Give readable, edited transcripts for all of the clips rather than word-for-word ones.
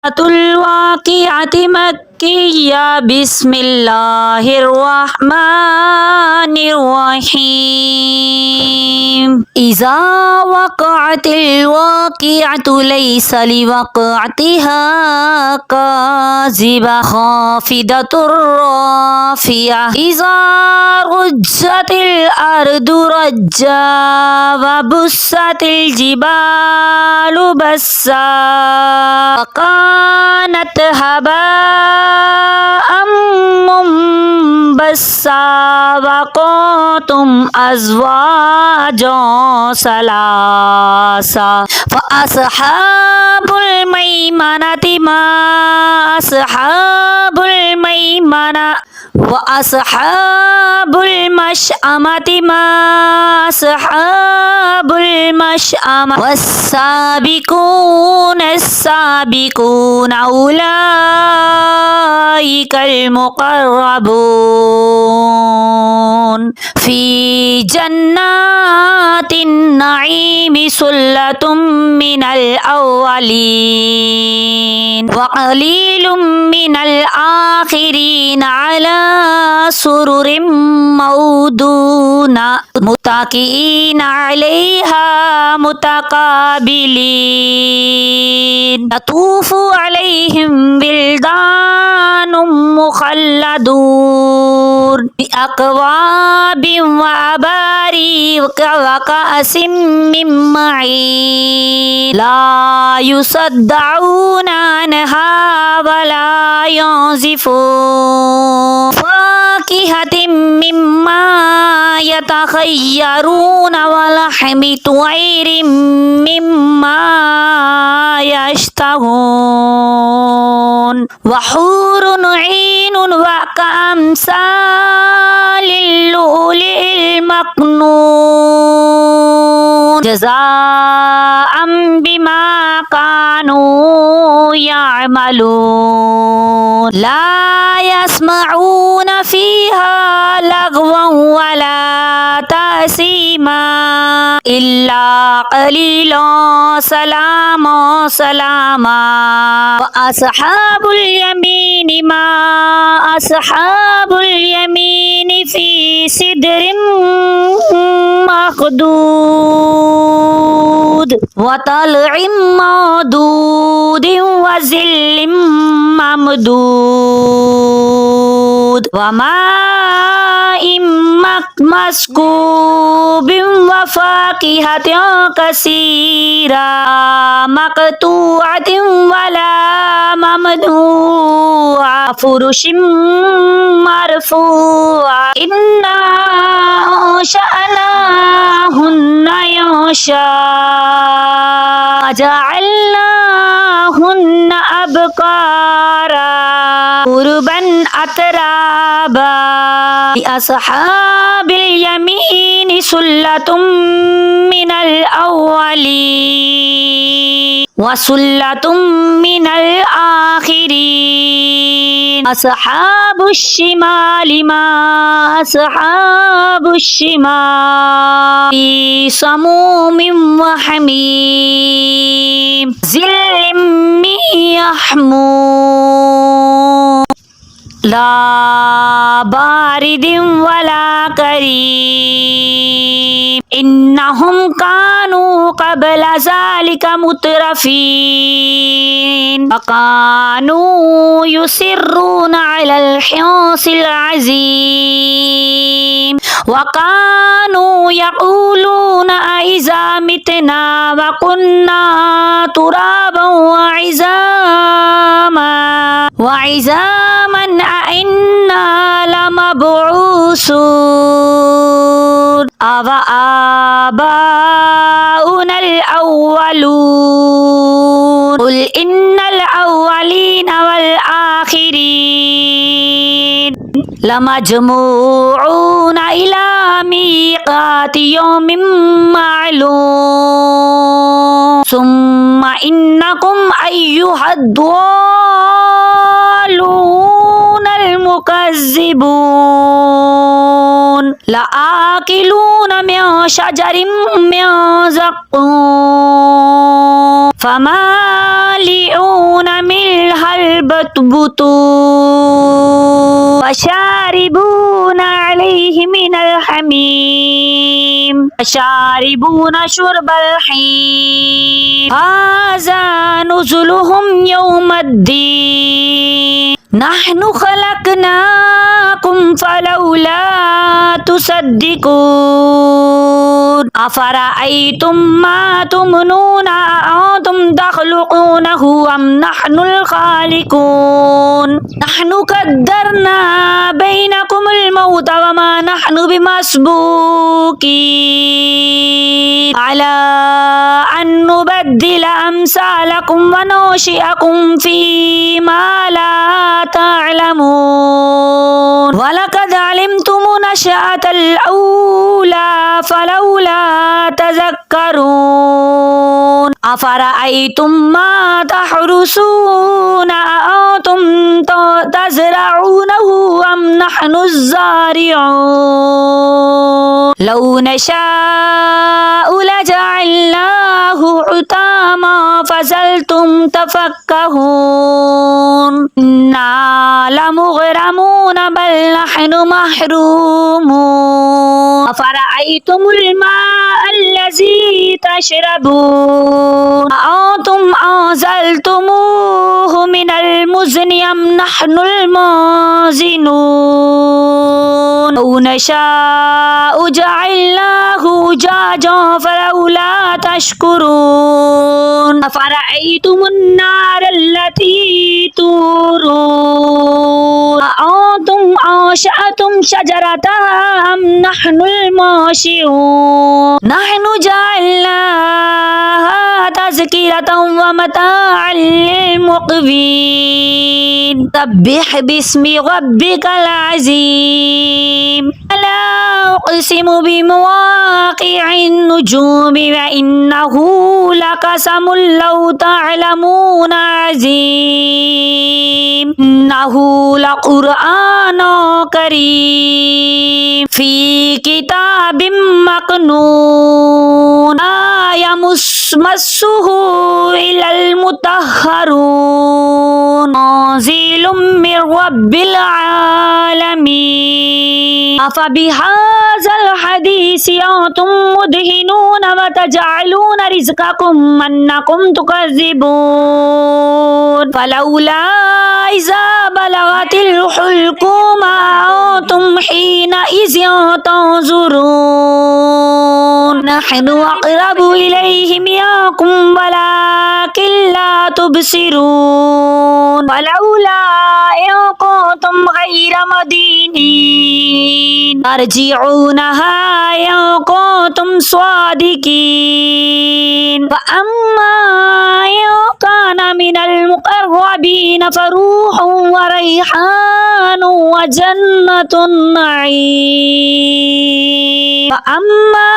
الواقعة مكية. بسم الله الرحمن الرحيم. إذا وقعت الواقعة ليس لوقعتها كاذبة خافضة رافعة. إذا رجت الأرض رجا وبست الجبال بسا وكانت هباء منبثا وكنتم أزواجا ثلاثا. فأصحاب الميمنة ما أصحاب الميمنة وأصحاب المشأمة ما أصحاب المشأمة. والسابقون السابقون أولئك المقربون في جنات النعيم. ثلة من الأولين وقليل من الآخرين على سرر موضونة متكئين عليها متقابلين. يطوف عليهم بلدان مخلدون بأكواب وأباريق وكأس من معين. لا يصدعون عنها ولا ينزفون. فاكهة مما يتخيرون ولحم طير مما يشتهون. وحور عين وكأمثال اللؤلؤ المكنون جزاء بما كانوا يعملون. لا يسمعون فيها لغوا ولا تأثيما إلا قليلا سلاما سلاما. وأصحاب اليمين ما أصحاب اليمين في سدر مخضود وطلع ممدود وظل ممدود وماء مسكوب وفاكهة كثيرة مقطوعة ولا ممنوعة. فرش مرفوعة. إنا أنشأناهن إنشاء وجعلناهن أبكارا عربا أترابا. لأصحاب اليمين ثلة من الأولين وثلة من الآخرين. أصحاب الشمال ما أصحاب الشمال في سموم وحميم ظل من يحموم لا بارد ولا كريم. إنهم كانوا قبل ذلك مترفين وكانوا يصرون على الحنث العظيم وكانوا يقولون أإذا متنا وكنا ترابا وعظاما أإنا لمبعوثون أو آباؤنا الأولون. قل إن الأولين والآخرين لمجموعون إلى ميقات يوم معلوم. ثم إنكم أيها الضالون المكذبون لآكلون من شجر من زقوم فمالئون منها البطون وشاربون عليه من الحميم وشاربون شرب الحين هذا نزلهم يوم الدين نحن خلقناكم فلولا تصدقون أفرأيتم ما تمنون أأنتم تخلقونه أم نحن الخالقون نحن قدرنا بينكم الموت وما نحن بمسبوقين على أن نبدل أمثالكم وننشئكم فيما لا تعلمون ولقد علمتم نشأة الأولى فلولا تذكرون أفرأيتم ما تحرثون أأنتم تزرعونه أم نحن الزارعون لو نشاء لجعلناه حطاما فظلتم تفكهون إنا لمغرمون بل نحن محرومون أفرأيتم الماء الذي تشربون أأنتم أنزلتموه من المزن أم نحن المنزلون لو نشاء جعلناه أجاجا فلولا تشكرون أفرأيتم النار التي تورون أأنتم أنشأتم شجرتها أم نحن المنشئون نحن جعلناها تذكرة ومتاعا للمقوين سبح باسم ربك العظيم لا أقسم بمواقع النجوم وإنه لقسم لو تعلمون عظيم إنه لقرآن كريم في كتاب مكنون لا يمسه إلا المطهرون تنزيل من رب العالمين أفبهذا الحديث أنتم مدهنون وتجعلون رزقكم أنكم تكذبون فلولا إذا بلغت الحلقوم أنتم حينئذ تنظرون نحن أقرب إليه منكم ولكن لا تبصرون ولولا إن كنتم غير مدينين ترجعونها إن كنتم صادقين فأما إن كان من المقربين فروح وريحان وجنة النعيم وأما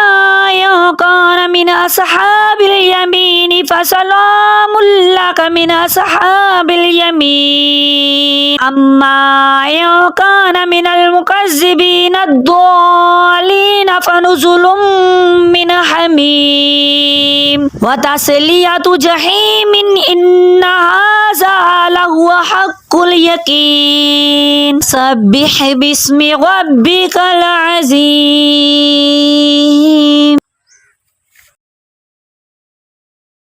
إن كان من أصحاب اليمين فسلام لك من أصحاب اليمين أما إن كان من المكذبين الضالين فنزل من حميم وتسلية جحيم إن هذا لهو حق اليقين سبح باسم ربك العظيم